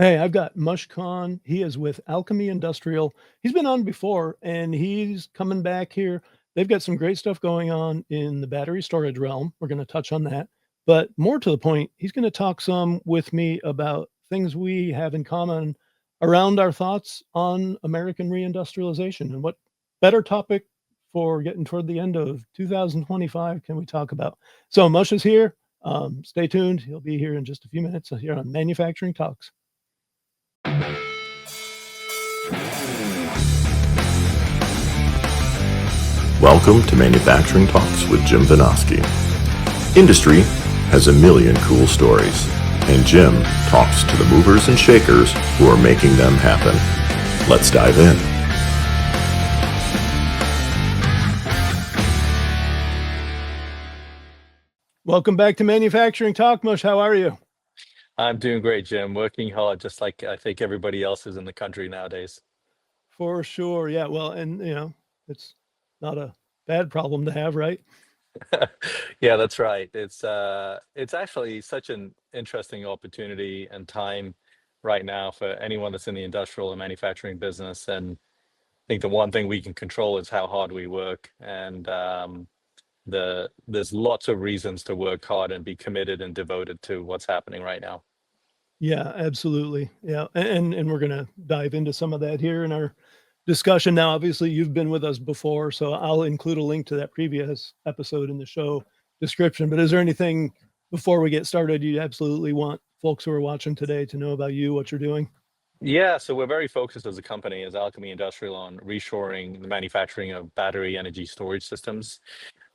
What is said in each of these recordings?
Hey, I've got Mush Khan. He is with Alchemy Industrial. He's been on before and he's coming back here. They've got some great stuff going on in the battery storage realm. We're going to touch on that. But more to the point, he's going to talk some with me about things we have in common around our thoughts on American reindustrialization. And what better topic for getting toward the end of 2025 can we talk about? So Mush is here. Stay tuned. He'll be here in just a few minutes here on Manufacturing Talks. Welcome to Manufacturing Talks with Jim Vinosky. Industry has a million cool stories, and Jim talks to the movers and shakers who are making them happen. Let's dive in. Welcome back to Manufacturing Talk, Mush. How are you? I'm doing great, Jim. Working hard, just like I think everybody else is in the country nowadays. For sure. Yeah. Well, and it's not a bad problem to have, right? Yeah, that's right. It's actually such an interesting opportunity and time right now for anyone that's in the industrial and manufacturing business. And I think the one thing we can control is how hard we work. And there's lots of reasons to work hard and be committed and devoted to what's happening right now. Yeah, absolutely. Yeah. And we're going to dive into some of that here in our discussion. Now, obviously, you've been with us before, so I'll include a link to that previous episode in the show description. But is there anything before we get started you absolutely want folks who are watching today to know about you, what you're doing? Yeah, so we're very focused as a company, as Alchemy Industrial, on reshoring the manufacturing of battery energy storage systems.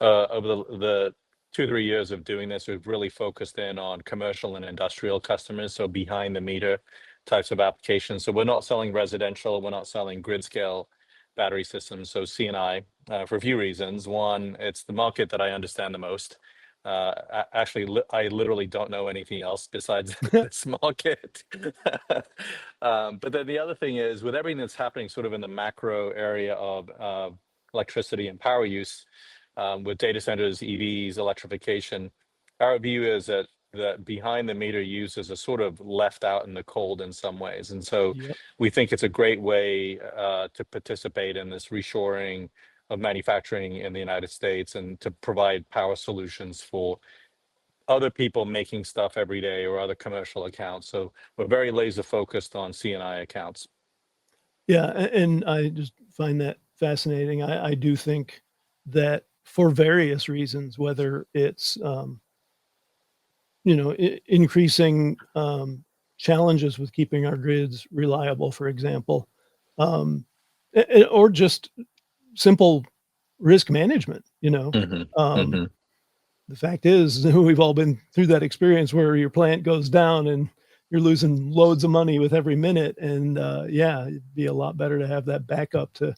Over the 2-3 years of doing this, we've really focused in on commercial and industrial customers, so behind the meter types of applications. So we're not selling residential, we're not selling grid scale battery systems, so C&I, for a few reasons. One, it's the market that I understand the most. Actually, I literally don't know anything else besides this market. But then the other thing is, with everything that's happening sort of in the macro area of electricity and power use, with data centers, EVs, electrification, our view is that behind the meter use is a sort of left out in the cold in some ways. And so Yep. we think it's a great way to participate in this reshoring of manufacturing in the United States and to provide power solutions for other people making stuff every day or other commercial accounts. So we're very laser focused on C&I accounts. Yeah, and I just find that fascinating. I do think that for various reasons, whether it's increasing challenges with keeping our grids reliable, for example, or just simple risk management. Mm-hmm. The fact is, we've all been through that experience where your plant goes down and you're losing loads of money with every minute. And it'd be a lot better to have that backup to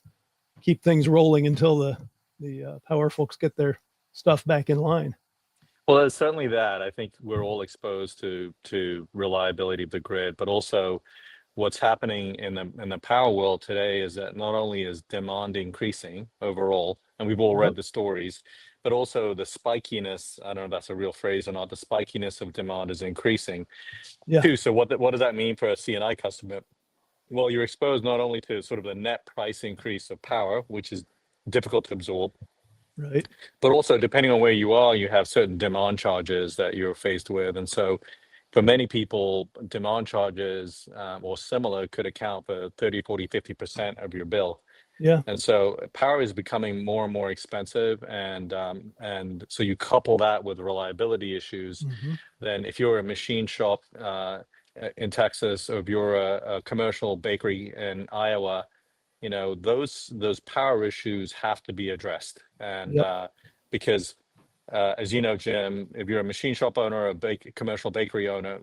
keep things rolling until the power folks get their stuff back in line. Well, there's certainly that. I think we're all exposed to reliability of the grid, but also what's happening in the power world today is that not only is demand increasing overall, and we've all read the stories, but also the spikiness, I don't know if that's a real phrase or not, the spikiness of demand is increasing too. So what does that mean for a C&I customer? Well, you're exposed not only to sort of the net price increase of power, which is difficult to absorb, Right. but also depending on where you are, you have certain demand charges that you're faced with. And so for many people, demand charges or similar could account for 30, 40, 50% of your bill. Yeah. And so power is becoming more and more expensive. And so you couple that with reliability issues, then if you're a machine shop in Texas, or if you're a commercial bakery in Iowa, those power issues have to be addressed. And because as you know, Jim, if you're a machine shop owner or a commercial bakery owner,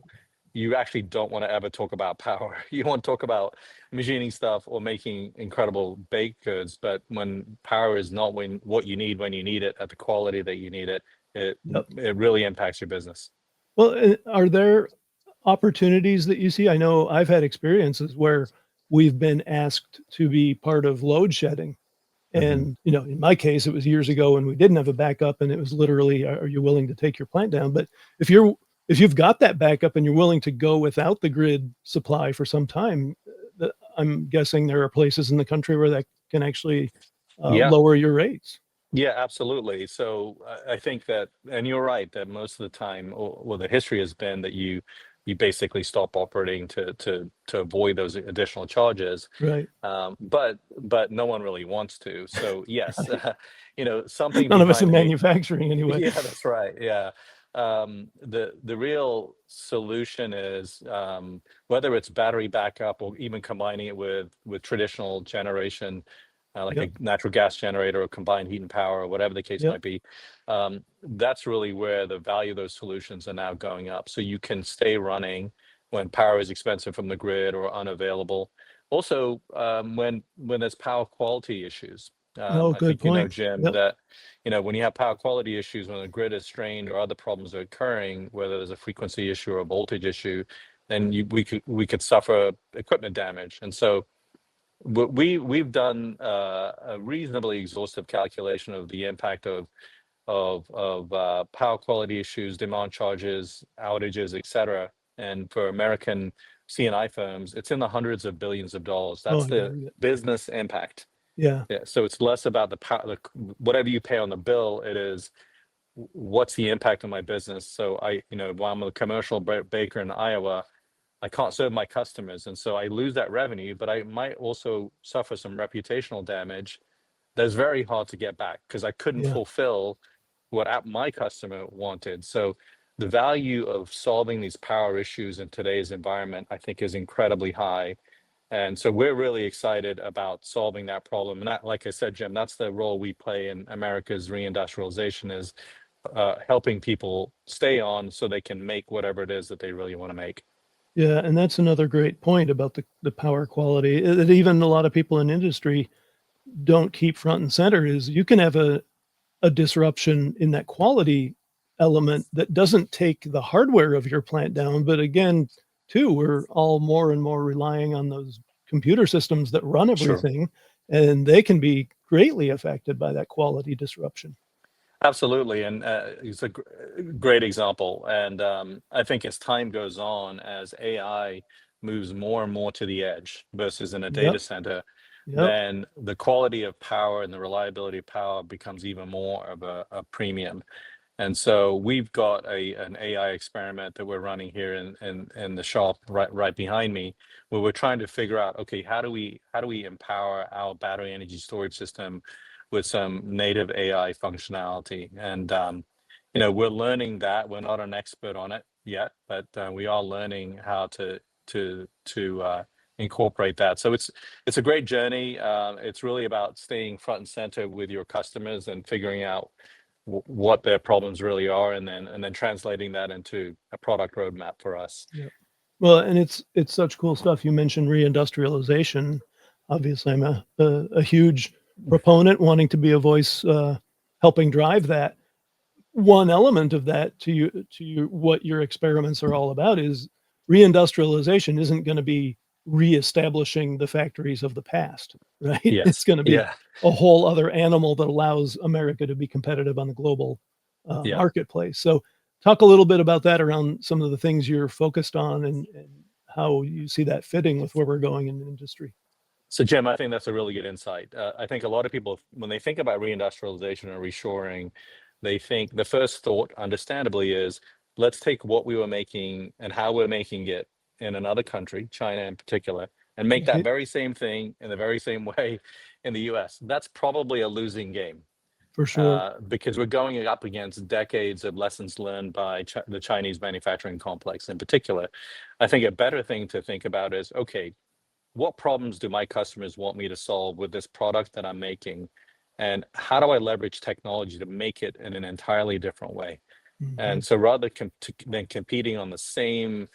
you actually don't want to ever talk about power. You want to talk about machining stuff or making incredible baked goods. But when power is not what you need when you need it at the quality that you need it, it really impacts your business. Well, are there opportunities that you see? I know I've had experiences where we've been asked to be part of load shedding. And, in my case, it was years ago when we didn't have a backup and it was literally, are you willing to take your plant down? But if you're if you've got that backup and you're willing to go without the grid supply for some time, I'm guessing there are places in the country where that can actually Yeah. lower your rates. Yeah, absolutely. So I think that, and you're right, that most of the time, well, the history has been that you basically stop operating to avoid those additional charges. Right. But no one really wants to. So yes, something None of us behind in the manufacturing anyway. yeah, that's right. Yeah. The real solution is, whether it's battery backup or even combining it with traditional generation, like Yep. a natural gas generator or combined heat and power or whatever the case Yep. might be. That's really where the value of those solutions are now going up. So you can stay running when power is expensive from the grid or unavailable. Also, when there's power quality issues. Oh, I good think point. Jim, Yep. that when you have power quality issues, when the grid is strained or other problems are occurring, whether there's a frequency issue or a voltage issue, then we could suffer equipment damage. And so we've done a reasonably exhaustive calculation of the impact of power quality issues, demand charges, outages, et cetera. And for American C&I firms, it's in the hundreds of billions of dollars. Oh, That's I the believe it. business impact. Yeah. Yeah, so it's less about whatever you pay on the bill. It is, what's the impact on my business? So while I'm a commercial baker in Iowa, I can't serve my customers, and so I lose that revenue. But I might also suffer some reputational damage that's very hard to get back because I couldn't Yeah. fulfill what my customer wanted. So the value of solving these power issues in today's environment, I think, is incredibly high. And so we're really excited about solving that problem. And that, like I said, Jim, that's the role we play in America's reindustrialization, is helping people stay on so they can make whatever it is that they really want to make. Yeah, and that's another great point about the power quality that even a lot of people in industry don't keep front and center is you can have a disruption in that quality element that doesn't take the hardware of your plant down. But again, too, we're all more and more relying on those computer systems that run Sure. everything, and they can be greatly affected by that quality disruption. Absolutely, and it's a great example. And I think as time goes on, as AI moves more and more to the edge versus in a data Yep. center, Yep. then the quality of power and the reliability of power becomes even more of a premium. And so we've got an AI experiment that we're running here in the shop right behind me, where we're trying to figure out, okay, how do we empower our battery energy storage system with some native AI functionality? And we're learning that. We're not an expert on it yet, but we are learning how to incorporate that. So it's a great journey. It's really about staying front and center with your customers and figuring out what their problems really are, and then translating that into a product roadmap for us. Yep. Well, and it's such cool stuff. You mentioned reindustrialization. Obviously, I'm a huge proponent, wanting to be a voice, helping drive that. One element of that what your experiments are all about is reindustrialization isn't going to be reestablishing the factories of the past, right? It's Yes. going to be Yeah. a whole other animal that allows America to be competitive on the global Yeah. marketplace. So talk a little bit about that around some of the things you're focused on and how you see that fitting with where we're going in the industry. So, Jim, I think that's a really good insight. I think a lot of people, when they think about reindustrialization or reshoring, they think the first thought, understandably, is let's take what we were making and how we're making it in another country, China in particular, and make that Right? very same thing in the very same way in the US. That's probably a losing game. For sure. Because we're going up against decades of lessons learned by the Chinese manufacturing complex in particular. I think a better thing to think about is, okay, what problems do my customers want me to solve with this product that I'm making? And how do I leverage technology to make it in an entirely different way? Mhm. And so rather than competing on the same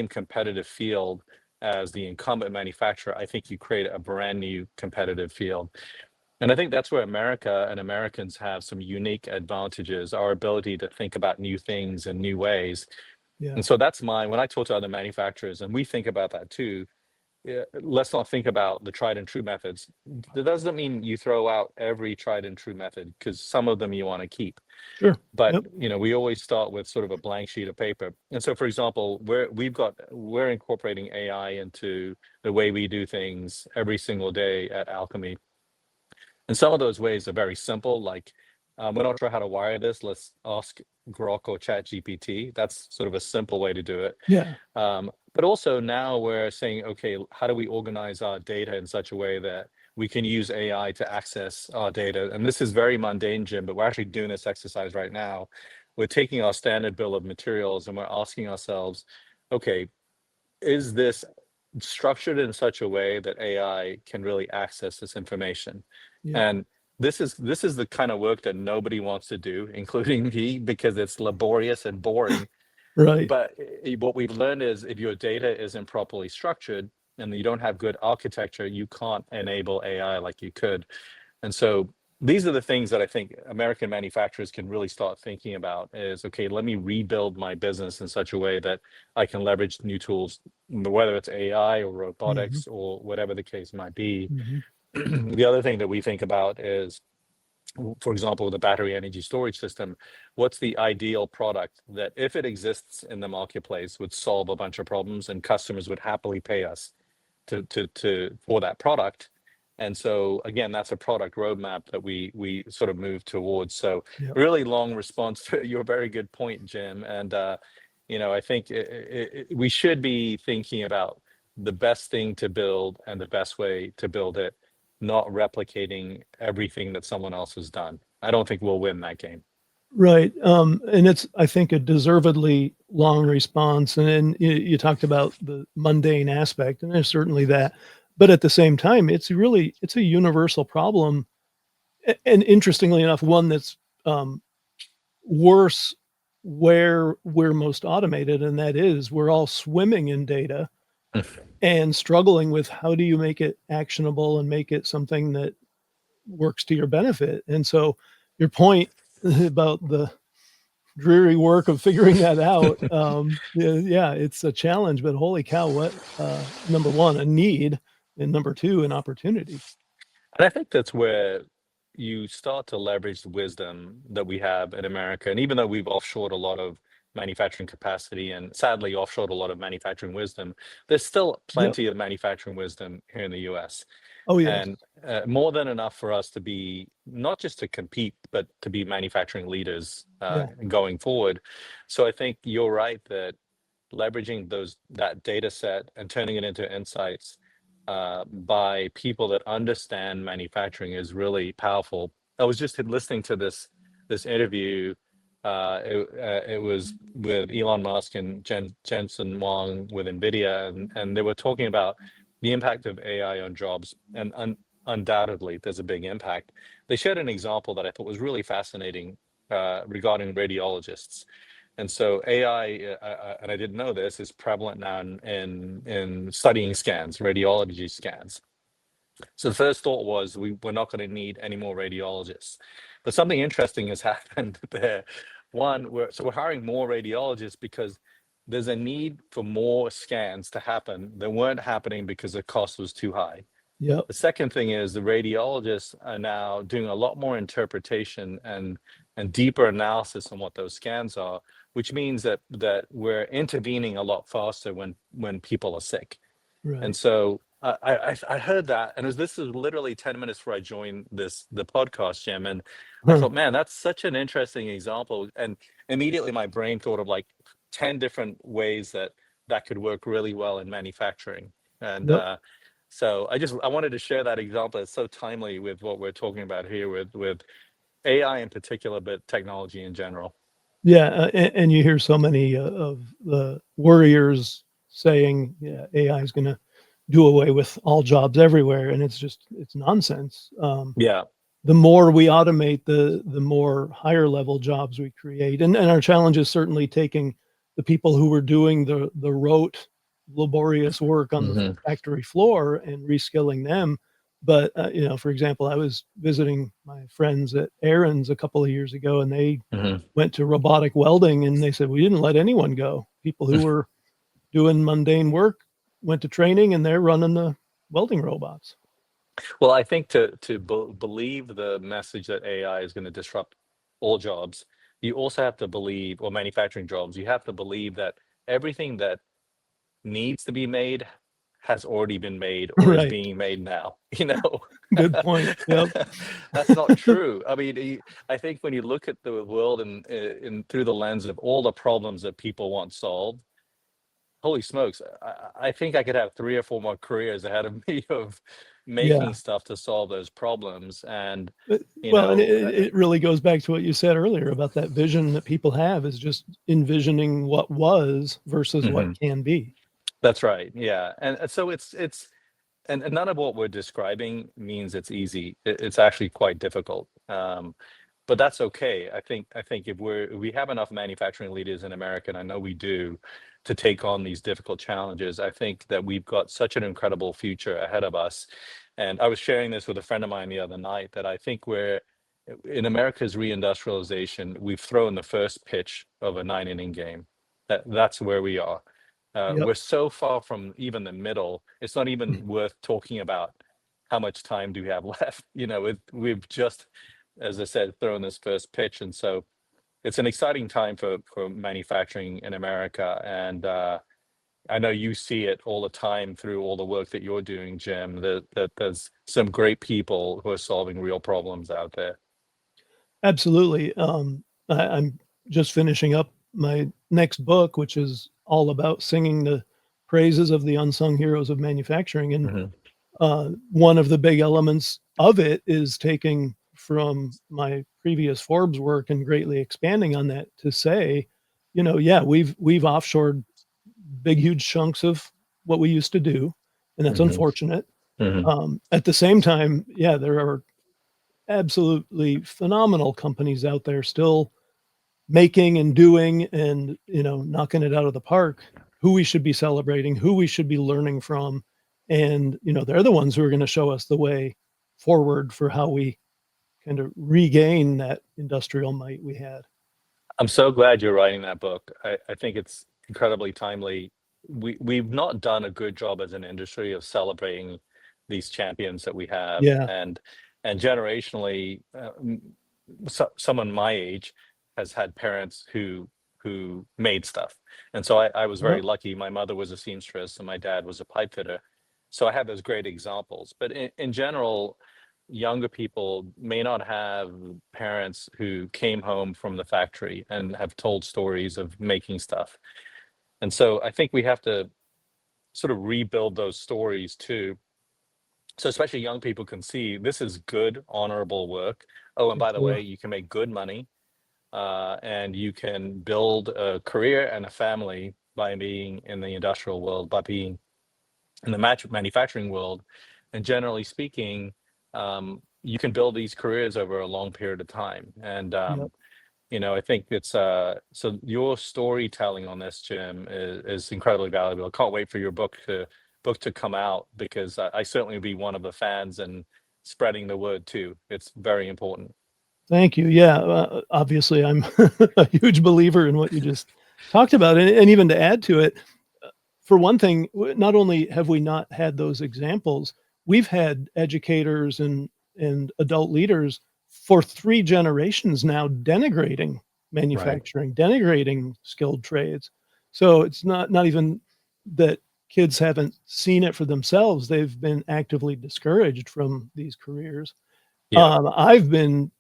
competitive field as the incumbent manufacturer, I think you create a brand new competitive field. And I think that's where America and Americans have some unique advantages, our ability to think about new things in new ways. Yeah. And so that's when I talk to other manufacturers, and we think about that too, let's not think about the tried and true methods. That doesn't mean you throw out every tried and true method, because some of them you want to keep. Sure. But Yep. we always start with sort of a blank sheet of paper. And so, for example, we're incorporating AI into the way we do things every single day at Alchemy. And some of those ways are very simple, like we're not sure how to wire this. Let's ask Grok or Chat GPT. That's sort of a simple way to do it. Yeah. But also now we're saying, okay, how do we organize our data in such a way that we can use AI to access our data? And this is very mundane, Jim, but we're actually doing this exercise right now. We're taking our standard bill of materials and we're asking ourselves, okay, is this structured in such a way that AI can really access this information? Yeah. And this is the kind of work that nobody wants to do, including me, because it's laborious and boring. Right. But what we've learned is if your data isn't properly structured and you don't have good architecture, you can't enable AI like you could. And so these are the things that I think American manufacturers can really start thinking about is, okay, let me rebuild my business in such a way that I can leverage new tools, whether it's AI or robotics or whatever the case might be. The other thing that we think about is, for example, the battery energy storage system, what's the ideal product that if it exists in the marketplace would solve a bunch of problems and customers would happily pay us for that product. And so again, that's a product roadmap that we sort of move towards. So Yep. really long response to your very good point, Jim. And I think we should be thinking about the best thing to build and the best way to build it, not replicating everything that someone else has done. I don't think we'll win that game. Right. And it's, I think, a deservedly long response. And then you talked about the mundane aspect, and there's certainly that. But at the same time, it's a universal problem. And interestingly enough, one that's worse where we're most automated, and that is we're all swimming in data and struggling with how do you make it actionable and make it something that works to your benefit. And so your point about the dreary work of figuring that out, yeah, it's a challenge, but holy cow, what, number one, a need, and number two, an opportunity. And I think that's where you start to leverage the wisdom that we have in America. And even though we've offshored a lot of manufacturing capacity and sadly offshored a lot of manufacturing wisdom, there's still Yep. plenty of manufacturing wisdom here in the US. Oh, yes. And more than enough for us to be not just to compete, but to be manufacturing leaders Yeah. going forward. So I think you're right that leveraging that data set and turning it into insights by people that understand manufacturing is really powerful. I was just listening to this interview. It was with Elon Musk and Jensen Huang with NVIDIA, and they were talking about the impact of AI on jobs, and undoubtedly there's a big impact. They shared an example that I thought was really fascinating regarding radiologists. And so AI, and I didn't know this, is prevalent now in studying scans, radiology scans. So the first thought was we're not going to need any more radiologists. But something interesting has happened there. One, we're hiring more radiologists because there's a need for more scans to happen that weren't happening because the cost was too high. Yep. The second thing is the radiologists are now doing a lot more interpretation and deeper analysis on what those scans are, which means that we're intervening a lot faster when people are sick. Right. And so I heard that, and this is literally 10 minutes before I joined the podcast, Jim, and I thought, man, that's such an interesting example. And immediately my brain thought of like 10 different ways that could work really well in manufacturing. And Yep. so I wanted to share that example. It's so timely with what we're talking about here with AI in particular, but technology in general. Yeah, and you hear so many of the worriers saying, yeah, AI is going to do away with all jobs everywhere, and it's nonsense. Yeah. The more we automate, the more higher level jobs we create, and our challenge is certainly taking the people who were doing the rote, laborious work on the factory floor and reskilling them. But for example, I was visiting my friends at Aaron's a couple of years ago, and they went to robotic welding, and they said we didn't let anyone go. People who were doing mundane work, went to training and they're running the welding robots. Well, I think to believe the message that AI is going to disrupt all jobs, you also have to believe, or manufacturing jobs, you have to believe that everything that needs to be made has already been made or is Right. being made now, you know? Good point. Yep. That's not true. I mean, I think when you look at the world and through the lens of all the problems that people want solved, holy smokes, I think I could have 3 or 4 more careers ahead of me of Yeah. making stuff to solve those problems. And, you Well, and know, it really goes back to what you said earlier about that vision that people have is just envisioning what was versus what mhm, can be. that's right. Yeah. And so it's and none of what we're describing means it's easy. It's actually quite difficult. But that's okay. I think if we have enough manufacturing leaders in America, and I know we do, to take on these difficult challenges, I think that we've got such an incredible future ahead of us. And I was sharing this with a friend of mine the other night that I think we're in America's reindustrialization, we've thrown the first pitch of a 9 inning game. That's where we are. Yep. We're so far from even the middle. It's not even worth talking about how much time do we have left. We've just, as I said, thrown this first pitch, and so it's an exciting time for manufacturing in America. And I know you see it all the time through all the work that you're doing, Jim. That there's some great people who are solving real problems out there. Absolutely. I'm just finishing up my next book, which is all about singing the praises of the unsung heroes of manufacturing. And Mhm, one of the big elements of it is taking from my previous Forbes work and greatly expanding on that to say, yeah, we've offshored big, huge chunks of what we used to do, and that's mhm, unfortunate. mhm. At the same time, yeah, there are absolutely phenomenal companies out there still making and doing and knocking it out of the park, who we should be celebrating, who we should be learning from. And they're the ones who are going to show us the way forward for how we kind of regain that industrial might we had. I'm so glad you're writing that book. I think it's incredibly timely. We've not done a good job as an industry of celebrating these champions that we have, Yeah. and generationally, someone my age has had parents who made stuff, and so I was Yep. very lucky. My mother was a seamstress, and my dad was a pipe fitter, so I have those great examples. But in general, younger people may not have parents who came home from the factory and have told stories of making stuff. And so I think we have to sort of rebuild those stories too. So especially young people can see this is good, honorable work. Oh, and For by the way, sure. you can make good money, and you can build a career and a family by being in the industrial world, by being in the manufacturing world. And generally speaking, you can build these careers over a long period of time. And Yep. I think it's so your storytelling on this, Jim, is incredibly valuable. I can't wait for your book to come out, because I certainly will be one of the fans and spreading the word too. It's very important. Thank you. Yeah, obviously, I'm a huge believer in what you just talked about, and even to add to it, for one thing, not only have we not had those examples, we've had educators and adult leaders for 3 generations now denigrating Right. manufacturing, denigrating skilled trades. So it's not even that kids haven't seen it for themselves; they've been actively discouraged from these careers. Yeah. I've been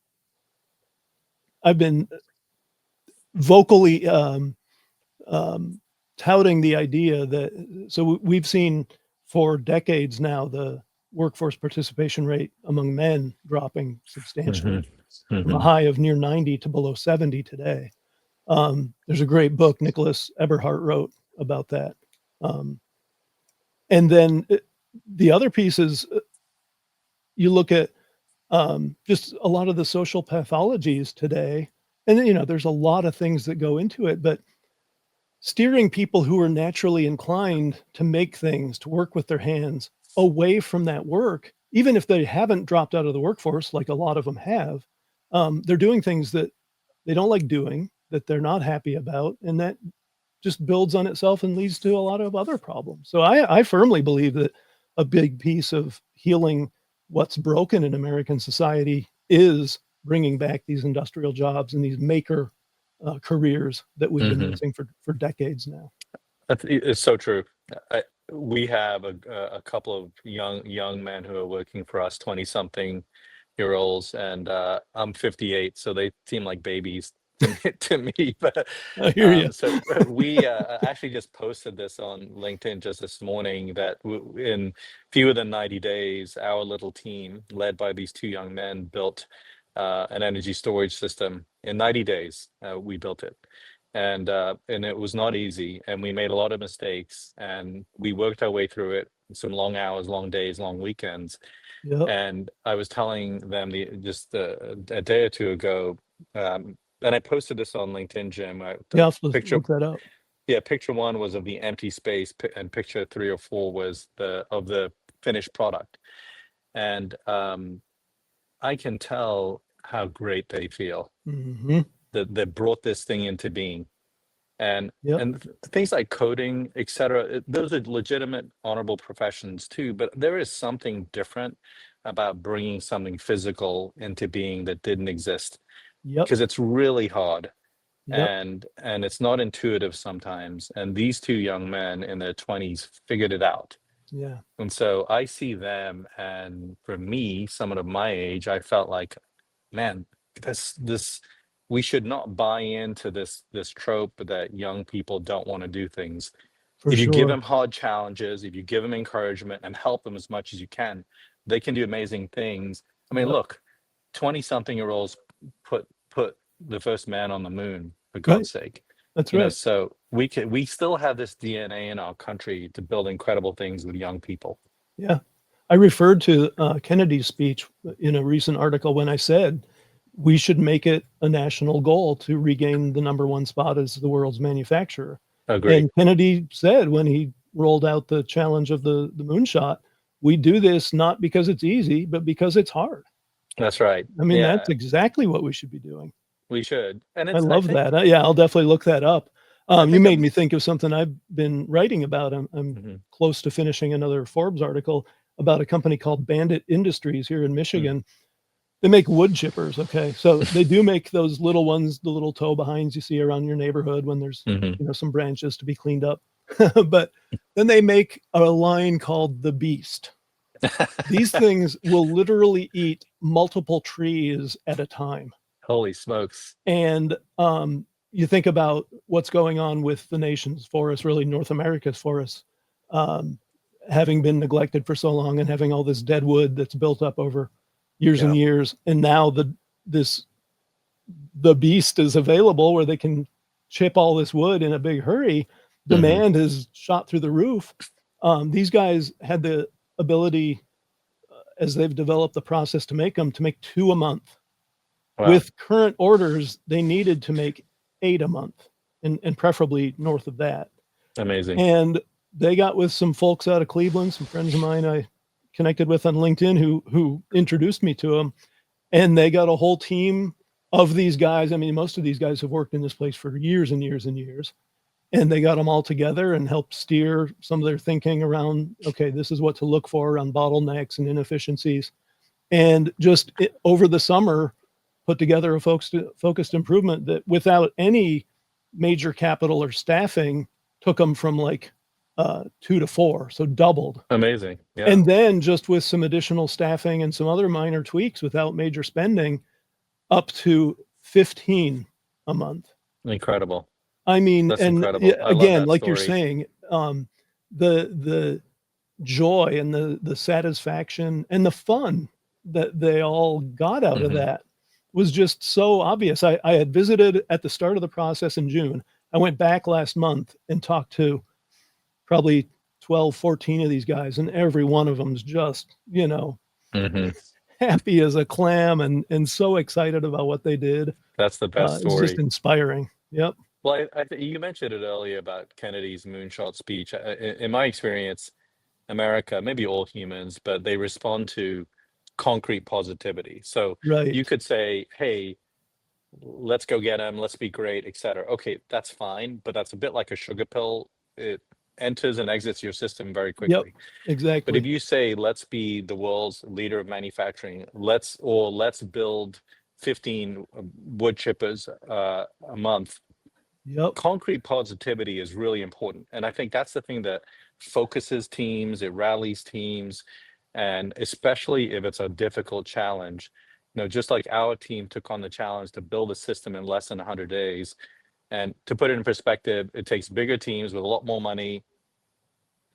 vocally um, touting the idea that we've seen for decades now the workforce participation rate among men dropping Hmm. substantially from a Hmm. high of near 90 to below 70 today. There's a great book Nicholas Eberhardt wrote about that. Um, and then the other piece is you look at just a lot of the social pathologies today, and then, there's a lot of things that go into it, but steering people who are naturally inclined to make things, to work with their hands, away from that work, even if they haven't dropped out of the workforce like a lot of them have, they're doing things that they don't like doing, that they're not happy about, and that just builds on itself and leads to a lot of other problems. So I firmly believe that a big piece of healing what's broken in American society is bringing back these industrial jobs and these maker careers that we've been Hmm. missing for decades now. It's so true. We have a couple of young men who are working for us, 20-something-year-olds, and I'm 58, so they seem like babies to me. To me, but I hear you. so we actually just posted this on LinkedIn just this morning that in fewer than 90 days, our little team, led by these two young men, built an energy storage system. In 90 days, we built it. And it was not easy, and we made a lot of mistakes, and we worked our way through it. Some long hours, long days, long weekends. Yep. And I was telling them just a day or two ago, and I posted this on LinkedIn, Jim. Yeah, I'll Picture, look that up. yeah, picture one was of the empty space, and picture 3 or 4 was of the finished product. And I can tell how great they feel Hmm. that brought this thing into being. And Yep. things like coding, et cetera, those are legitimate, honorable professions too. But there is something different about bringing something physical into being that didn't exist, Yep. because it's really hard, Yep. and it's not intuitive sometimes. And these two young men in their 20s figured it out. Yeah. And so I see them, and for me, someone of my age, I felt like, man, this we should not buy into this trope that young people don't want to do things. For If you give sure. them hard challenges, if you give them encouragement and help them as much as you can, they can do amazing things. I mean, Yep. look, 20-something-year-olds put the first man on the moon, for Right. God's sake. That's right. So we still have this DNA in our country to build incredible things with young people. Yeah. I referred to Kennedy's speech in a recent article when I said we should make it a national goal to regain the number one spot as the world's manufacturer. Agree. And Kennedy said when he rolled out the challenge of the moonshot, we do this not because it's easy, but because it's hard. That's right. I mean, Yeah, that's exactly what we should be doing. we should. And I it's, I love think, that. Yeah, I'll definitely look that up. I You think made me think of something I've been writing about. I'm Mhm. close to finishing another Forbes article about a company called Bandit Industries here in Michigan. They make wood chippers. Okay, so they do make those little ones, the little tow behinds you see around your neighborhood when there's Mhm. some branches to be cleaned up. But then they make a line called the Beast. These things will literally eat multiple trees at a time. Holy smokes. And you think about what's going on with the nation's forests, really North America's forests, um, having been neglected for so long and having all this dead wood that's built up over years and Yeah. years. And now the Beast is available where they can chip all this wood in a big hurry. Demand has shot through the roof. These guys had the ability, as they've developed the process to make them, to make 2 a month. Wow. With current orders, they needed to make 8 a month, and preferably north of that. Amazing. And they got with some folks out of Cleveland, some friends of mine I connected with on LinkedIn who introduced me to them, and they got a whole team of these guys. I mean, most of these guys have worked in this place for years and years and years, and they got them all together and helped steer some of their thinking around, okay, this is what to look for around bottlenecks and inefficiencies. And just over the summer, put together a focused improvement that without any major capital or staffing took them from like 2 to 4, so doubled. Amazing. Yeah. And then just with some additional staffing and some other minor tweaks without major spending, up to 15 a month. Incredible. I mean, That's and incredible. I love again, that like you're story. saying, the joy and the satisfaction and the fun that they all got out of Mhm. that was just so obvious. I had visited at the start of the process in June. I went back last month and talked to probably 12, 14 of these guys, and every one of them's just, Mhm. happy as a clam and so excited about what they did. That's the best It's just story. inspiring. Yep. Well, I think you mentioned it earlier about Kennedy's moonshot speech. In my experience, America, maybe all humans, but they respond to concrete positivity. So Right. you could say, hey, let's go get them, let's be great, etc. Okay, that's fine, but that's a bit like a sugar pill. It enters and exits your system very Yep, quickly. But if exactly. you say, let's be the world's leader of manufacturing, let's build 15 wood chippers a month, Yep. concrete positivity is really important. And I think that's the thing that focuses teams, it rallies teams, and especially if it's a difficult challenge. Just like our team took on the challenge to build a system in less than 100 days. And to put it in perspective, it takes bigger teams with a lot more money,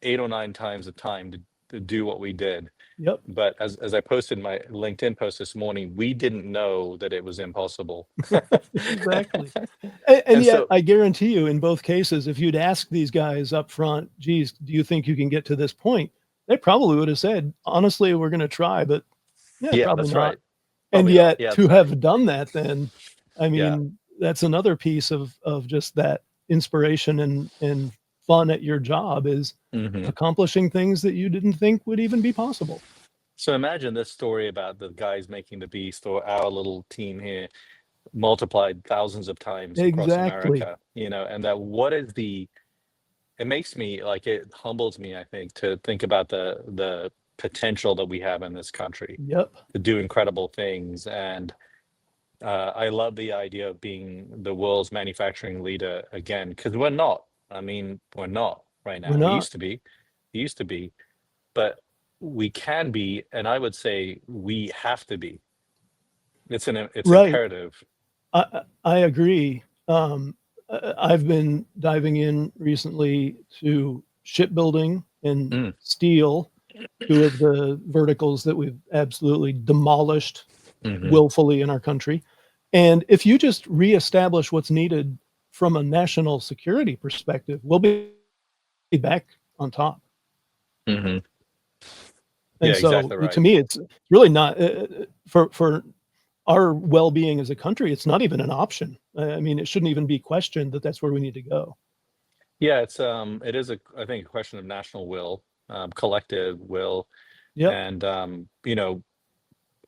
8 or 9 times the time to do what we did. Yep. But as I posted my LinkedIn post this morning, we didn't know that it was impossible. Exactly. And And yet, so, I guarantee you, in both cases, if you'd ask these guys up front, geez, do you think you can get to this point? They probably would have said, honestly, we're going to try, but yeah, yeah, probably that's not. right. And Probably not. yet, Yeah, to that's right. have done that, then, I Yeah. mean, that's another piece of just that inspiration and fun at your job is Mhm. accomplishing things that you didn't think would even be possible. So imagine this story about the guys making the beast or our little team here multiplied thousands of times across Exactly. America, and that it makes me like it humbles me, I think, to think about the potential that we have in this country Yep. to do incredible things. And I love the idea of being the world's manufacturing leader again, because we're not. I mean, we're not right We're now. We not. used to be. We used to be. But we can be, and I would say we have to be. It's Right. imperative. I agree. I've been diving in recently to shipbuilding and Mm, steel, two of the verticals that we've absolutely demolished mhm. willfully in our country. And if you just reestablish what's needed from a national security perspective, we'll be back on top. Mhm. Yeah, And so, exactly to right. me, it's really not for our well-being as a country. It's not even an option. I mean, it shouldn't even be questioned that that's where we need to go. Yeah, it is I think a question of national will, collective will, Yep. and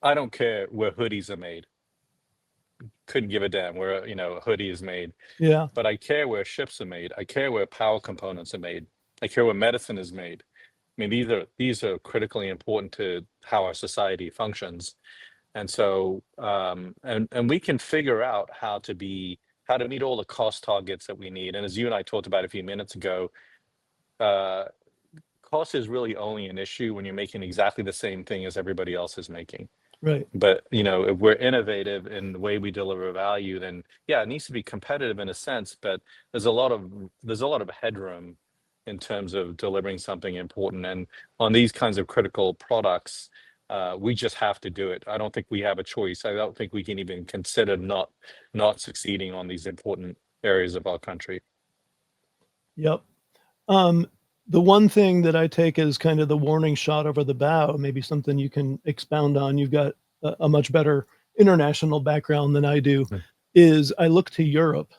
I don't care where hoodies are made. Couldn't give a damn where a hoodie is made, Yeah. but I care where ships are made. I care where power components are made. I care where medicine is made. I mean, these are critically important to how our society functions. And so, and we can figure out how to meet all the cost targets that we need. And as you and I talked about a few minutes ago, uh, cost is really only an issue when you're making exactly the same thing as everybody else is making. Right. But if we're innovative in the way we deliver value, then yeah, it needs to be competitive in a sense. But there's a lot of headroom in terms of delivering something important. And on these kinds of critical products, we just have to do it. I don't think we have a choice. I don't think we can even consider not succeeding on these important areas of our country. Yep. Um, the one thing that I take as kind of the warning shot over the bow, maybe something you can expound on, you've got a much better international background than I do, Mm. is I look to Europe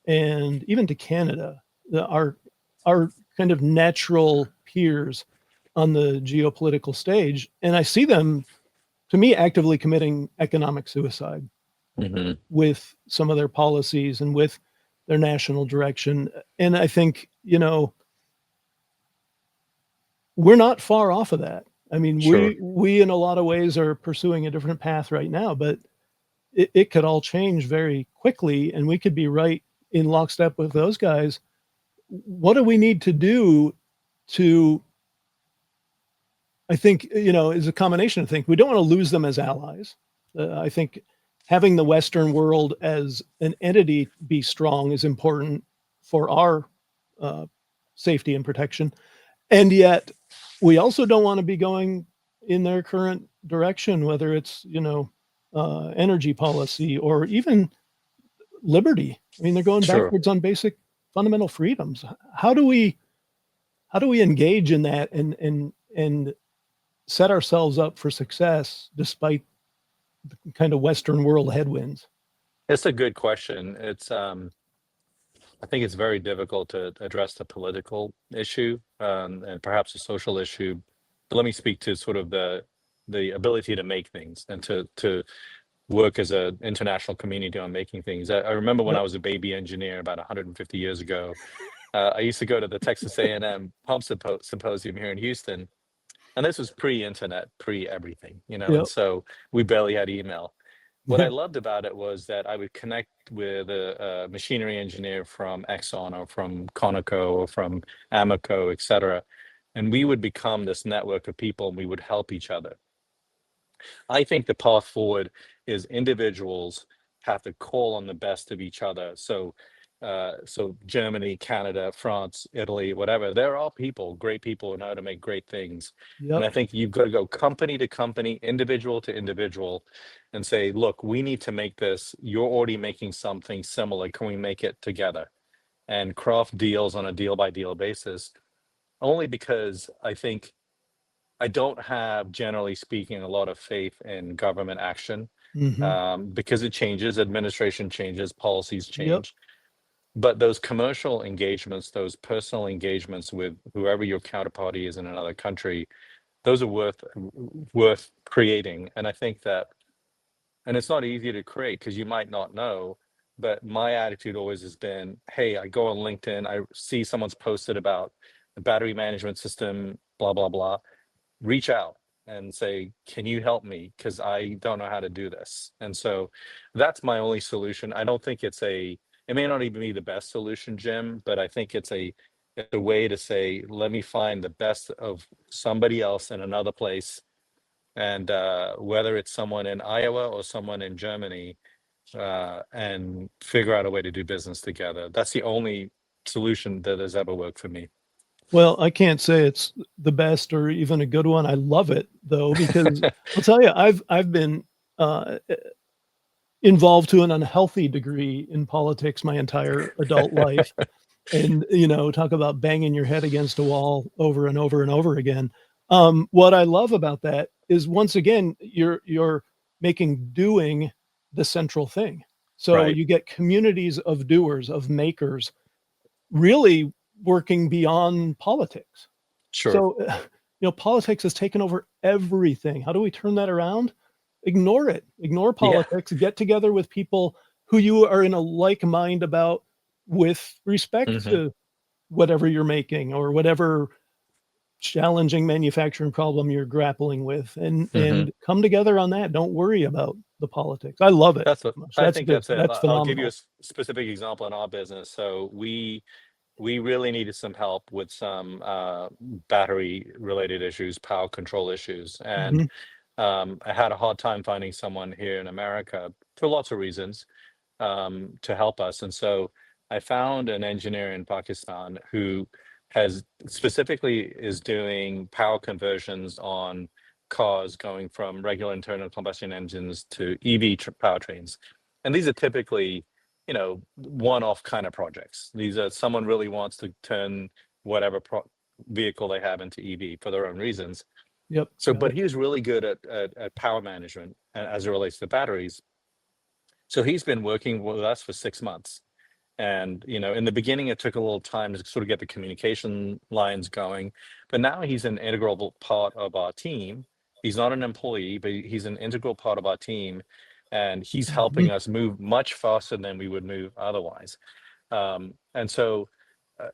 and even to Canada, our kind of natural peers on the geopolitical stage, and I see them, to me, actively committing economic suicide Mhm. with some of their policies and with their national direction. And I think, we're not far off of that. I mean, Sure. we in a lot of ways are pursuing a different path right now, but it could all change very quickly, and we could be right in lockstep with those guys. What do we need to do to, I think, is a combination of things. We don't want to lose them as allies. I think having the Western world as an entity be strong is important for our uh, safety and protection. And yet, we also don't want to be going in their current direction, whether it's, energy policy or even liberty. I mean, they're going Sure. backwards on basic fundamental freedoms. How do we engage in that and set ourselves up for success despite the kind of Western world headwinds? It's a good question. I think it's very difficult to address the political issue, and perhaps a social issue. But let me speak to sort of the ability to make things and to work as an international community on making things. I remember when I Yep. was a baby engineer about 150 years ago, I used to go to the Texas A&M Pump Symposium here in Houston, and this was pre-internet, pre-everything, and Yep. so we barely had email. What I Yeah. loved about it was that I would connect with a machinery engineer from Exxon or from Conoco or from Amoco, et cetera, and we would become this network of people and we would help each other. I think the path forward is individuals have to call on the best of each other. So Germany, Canada, France, Italy, whatever, they're all people, great people, who know how to make great things. And Yep. I think you've got to go company to company, individual to individual, and say, look, we need to make this. You're already making something similar. Can we make it together? And craft deals on a deal by deal basis, only because I don't have, generally speaking, a lot of faith in government action, Hmm. because it changes, administration changes, policies Yep. change. But those commercial engagements, those personal engagements with whoever your counterparty is in another country, those are worth creating. And I think that, and it's not easy to create because you might not know. But my attitude always has been, hey, I go on LinkedIn, I see someone's posted about the battery management system, blah, blah, blah, reach out and say, can you help me? Because I don't know how to do this. And so that's my only solution. I don't think it may not even be the best solution, Jim, but I think it's a way to say, let me find the best of somebody else in another place. And whether it's someone in Iowa or someone in Germany, and figure out a way to do business together. That's the only solution that has ever worked for me. Well, I can't say it's the best or even a good one. I love it though, because I'll tell you, I've been involved to an unhealthy degree in politics my entire adult life. And, talk about banging your head against a wall over and over and over again. What I love about that is, once again, you're making doing the central thing. So Right. you get communities of doers, of makers, really working beyond politics. Sure. So, politics has taken over everything. How do we turn that around? Ignore it. Ignore Yeah. politics. Get together with people who you are in a like mind about, with respect Hmm. to whatever you're making or whatever challenging manufacturing problem you're grappling with, and Hmm. come together on that. Don't worry about the politics. I love it. I That's think good. that's it. That's I'll give you a phenomenal. specific example in our business. So we really needed some help with some battery related issues, power control issues, and Mhm. I had a hard time finding someone here in America for lots of reasons, to help us. And so I found an engineer in Pakistan who has specifically is doing power conversions on cars going from regular internal combustion engines to EV powertrains. And these are typically, one-off kind of projects. These are someone really wants to turn whatever vehicle they have into EV for their own reasons. Yep, So, got but it. he was really good at power management as it relates to batteries. So he's been working with us for 6 months. And, in the beginning, it took a little time to sort of get the communication lines going. But now he's an integral part of our team. He's not an employee, but he's an integral part of our team. And he's helping Mhm. us move much faster than we would move otherwise. And so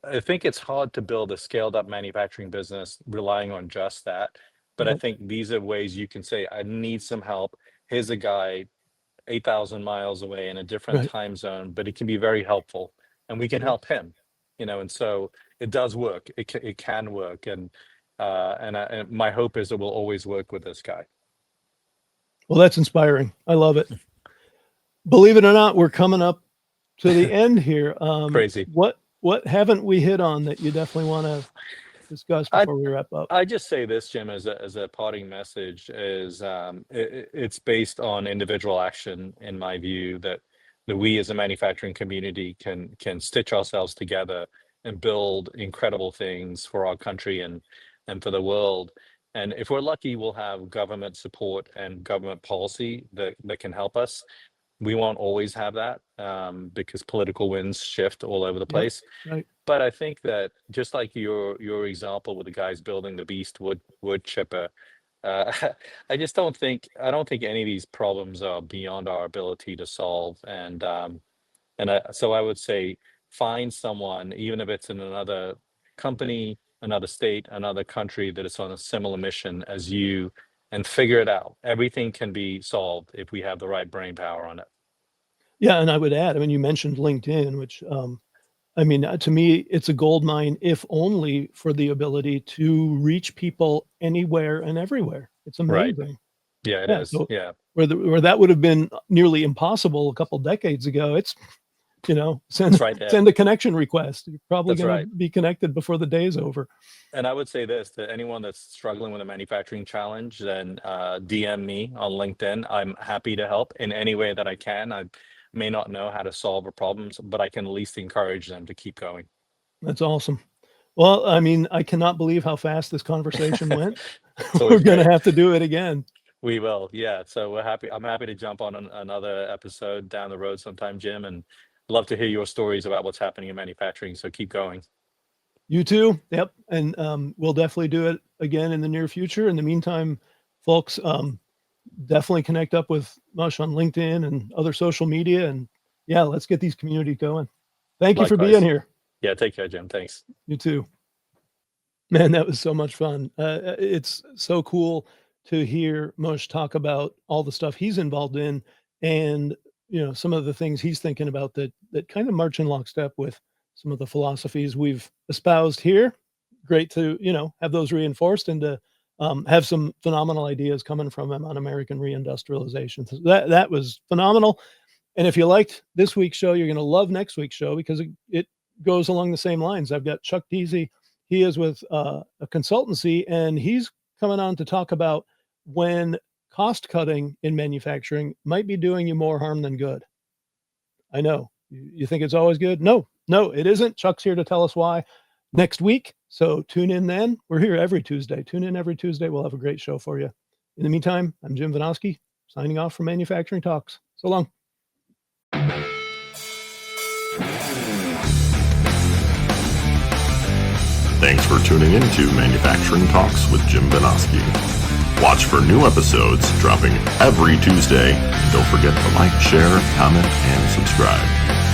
I think it's hard to build a scaled up manufacturing business relying on just that. But I Yep, think these are ways you can say, I need some help. Here's a guy 8,000 miles away in a different right. time zone, but it can be very helpful and we can Yep. help him, and so it does work. It can work. And my hope is it will always work with this guy. Well, that's inspiring. I love it. Believe it or not, we're coming up to the end here. Crazy. What haven't we hit on that you definitely wanna discuss I before we wrap up? I just say this, Jim, as a parting message is, it's based on individual action, in my view, that we as a manufacturing community can stitch ourselves together and build incredible things for our country and for the world. And if we're lucky, we'll have government support and government policy that can help us. We won't always have that, because political winds shift all over the Yep, place. right. But I think that just like your example with the guys building the beast wood chipper, Uh, I don't think any of these problems are beyond our ability to solve. So I would say find someone, even if it's in another company, another state, another country that is on a similar mission as you, and figure it out. Everything can be solved if we have the right brain power on it. Yeah, and I would add, I mean, you mentioned LinkedIn, which, I mean, to me, it's a gold mine, if only for the ability to reach people anywhere and everywhere. It's Right. amazing. Yeah, it Yeah, is. so Yeah, where that would have been nearly impossible a couple decades ago, it's, it's send right there. send a connection request. You're probably That's gonna right. be connected before the day is over. And I would say this to anyone that's struggling with a manufacturing challenge, then DM me on LinkedIn. I'm happy to help in any way that I can. I may not know how to solve a problem, but I can at least encourage them to keep going. That's awesome. Well, I mean, I cannot believe how fast this conversation went. It's We're always gonna great. have to do it again. We will. Yeah. So we're happy. I'm happy to jump on another episode down the road sometime, Jim, and love to hear your stories about what's happening in manufacturing. So keep going. You too. Yep. And we'll definitely do it again in the near future. In the meantime, folks, definitely connect up with Mush on LinkedIn and other social media. And yeah, let's get these communities going. Thank you for being Likewise. here. Yeah. Take care, Jim. Thanks. You too. Man, that was so much fun. It's so cool to hear Mush talk about all the stuff he's involved in, and some of the things he's thinking about that kind of march in lockstep with some of the philosophies we've espoused here. Great to have those reinforced, and to have some phenomenal ideas coming from him on American reindustrialization. So that was phenomenal. And if you liked this week's show, you're going to love next week's show, because it goes along the same lines. I've got Chuck Deasy. He is with a consultancy, and he's coming on to talk about when cost cutting in manufacturing might be doing you more harm than good. I know you think it's always good. No, it isn't. Chuck's here to tell us why next week. So tune in then. We're here every Tuesday. Tune in every Tuesday. We'll have a great show for you. In the meantime, I'm Jim Vinosky, signing off from Manufacturing Talks. So long. Thanks for tuning in to Manufacturing Talks with Jim Vinosky. Watch for new episodes dropping every Tuesday. And don't forget to like, share, comment, and subscribe.